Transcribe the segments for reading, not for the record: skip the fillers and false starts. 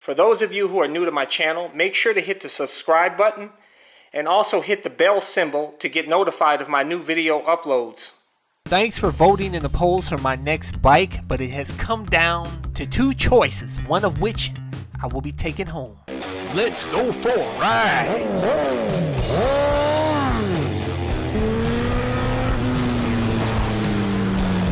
For those of you who are new to my channel, make sure to hit the subscribe button and also hit the bell symbol to get notified of my new video uploads. Thanks for voting in the polls for my next bike, but it has come down to two choices, one of which I will be taking home. Let's go for a ride!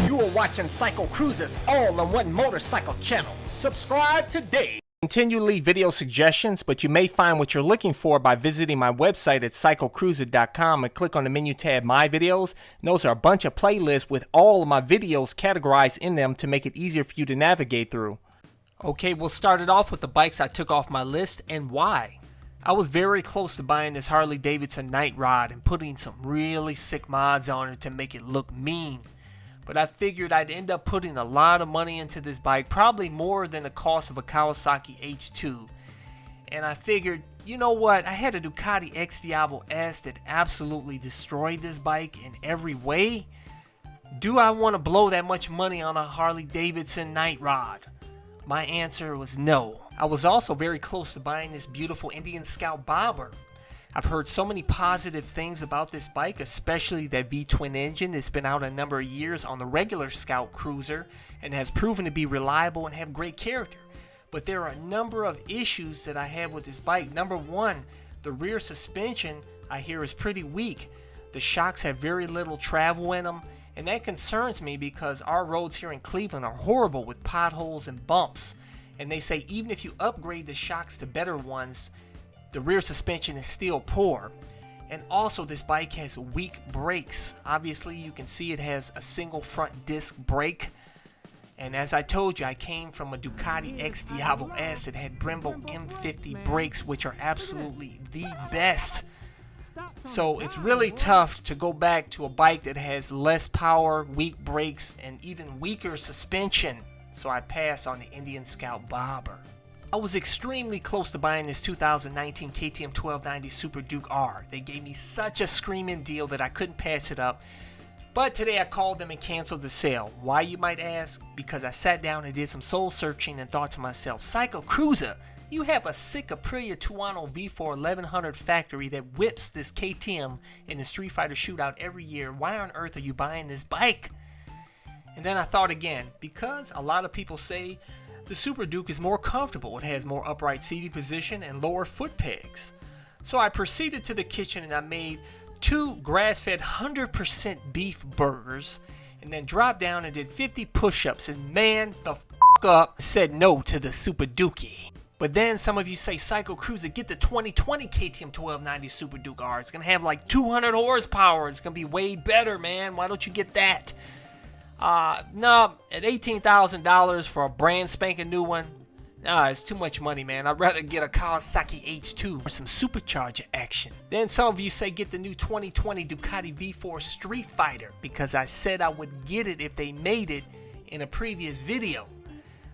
You are watching CycleCruza's all-in-one motorcycle channel. Subscribe today. Continually video suggestions, but you may find what you're looking for by visiting my website at CycleCruza.com and click on the menu tab My Videos. And those are a bunch of playlists with all of my videos categorized in them to make it easier for you to navigate through. Okay, we'll start it off with the bikes I took off my list and why. I was very close to buying this Harley Davidson Night Rod and putting some really sick mods on it to make it look mean. But I figured I'd end up putting a lot of money into this bike, probably more than the cost of a Kawasaki H2. And I figured, you know what, I had a Ducati X Diavolo S that absolutely destroyed this bike in every way. Do I want to blow that much money on a Harley Davidson Night Rod? My answer was no. I was also very close to buying this beautiful Indian Scout bobber. I've heard so many positive things about this bike, especially that V-twin engine that's been out a number of years on the regular Scout Cruiser and has proven to be reliable and have great character. But there are a number of issues that I have with this bike. Number one, the rear suspension I hear is pretty weak. The shocks have very little travel in them, and that concerns me because our roads here in Cleveland are horrible with potholes and bumps. And they say even if you upgrade the shocks to better ones, the rear suspension is still poor. And also this bike has weak brakes. Obviously you can see it has a single front disc brake. And as I told you, I came from a Ducati X Diavolo S that had Brembo M50 brakes, which are absolutely the best. So it's really tough to go back to a bike that has less power, weak brakes, and even weaker suspension. So I passed on the Indian Scout bobber. I was extremely close to buying this 2019 KTM 1290 Super Duke R. They gave me such a screaming deal that I couldn't pass it up. But today I called them and canceled the sale. Why, you might ask? Because I sat down and did some soul searching and thought to myself, CycleCruza, you have a sick Aprilia Tuono V4 1100 factory that whips this KTM in the Street Fighter shootout every year. Why on earth are you buying this bike? And then I thought again, because a lot of people say the Super Duke is more comfortable. It has more upright seating position and lower foot pegs. So I proceeded to the kitchen and I made 2 grass-fed 100% beef burgers and then dropped down and did 50 push-ups and man the f*** up said no to the Super Dukey. But then some of you say, CycleCruza, get the 2020 KTM 1290 Super Duke R. It's going to have like 200 horsepower. It's going to be way better, man. Why don't you get that? No, at $18,000 for a brand spanking new one, it's too much money, man. I'd rather get a Kawasaki H2 or some supercharger action. Then some of you say get the new 2020 Ducati V4 Street Fighter because I said I would get it if they made it in a previous video.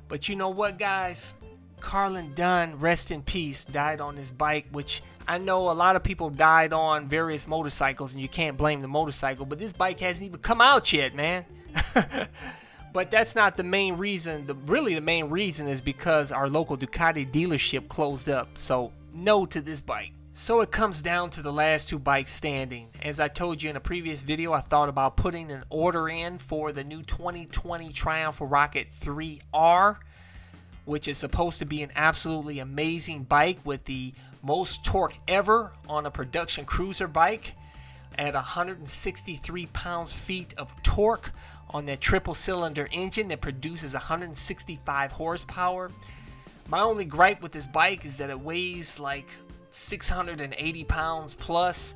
But you know what, guys? Carlin Dunn, rest in peace, died on this bike, which I know a lot of people died on various motorcycles and you can't blame the motorcycle, but this bike hasn't even come out yet, man. But that's not the main reason. Really the main reason is because our local Ducati dealership closed up. So no to this bike. So it comes down to the last 2 bikes standing. As I told you in a previous video, I thought about putting an order in for the new 2020 Triumph Rocket 3R, which is supposed to be an absolutely amazing bike with the most torque ever on a production cruiser bike at 163 pounds-feet of torque on that triple cylinder engine that produces 165 horsepower. My only gripe with this bike is that it weighs like 680 pounds plus.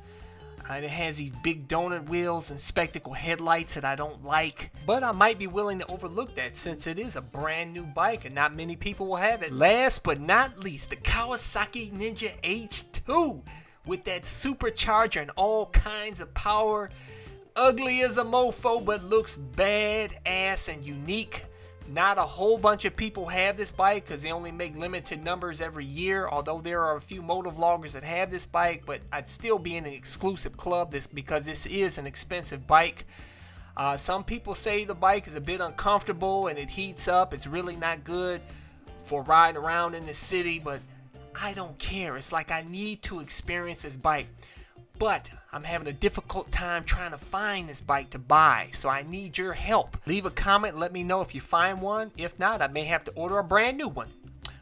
And it has these big donut wheels and spectacle headlights that I don't like. But I might be willing to overlook that since it is a brand new bike and not many people will have it. Last but not least, the Kawasaki Ninja H2 with that supercharger and all kinds of power. Ugly as a mofo, but looks badass and unique. Not a whole bunch of people have this bike because they only make limited numbers every year, although there are a few motovloggers that have this bike, but I'd still be in an exclusive club because this is an expensive bike. Some people say the bike is a bit uncomfortable and it heats up. It's really not good for riding around in the city, but I don't care. It's like I need to experience this bike. But I'm having a difficult time trying to find this bike to buy, so I need your help. Leave a comment and let me know if you find one. If not, I may have to order a brand new one.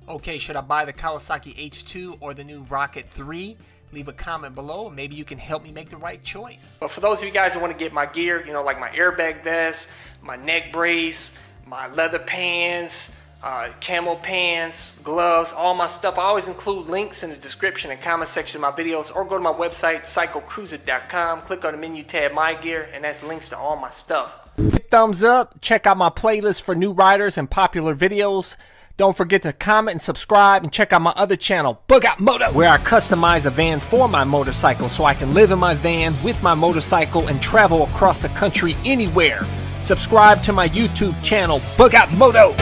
Okay, should I buy the Kawasaki H2 or the new Rocket 3? Leave a comment below and maybe you can help me make the right choice. But for those of you guys who want to get my gear, you know, like my airbag vest, my neck brace, my leather pants, camo pants, gloves, all my stuff. I always include links in the description and comment section of my videos, or go to my website, CycleCruza.com, click on the menu tab My Gear, and that's links to all my stuff. Hit thumbs up, check out my playlist for new riders and popular videos. Don't forget to comment and subscribe, and check out my other channel, Bug Out Moto, where I customize a van for my motorcycle so I can live in my van with my motorcycle and travel across the country anywhere. Subscribe to my YouTube channel, Bug Out Moto.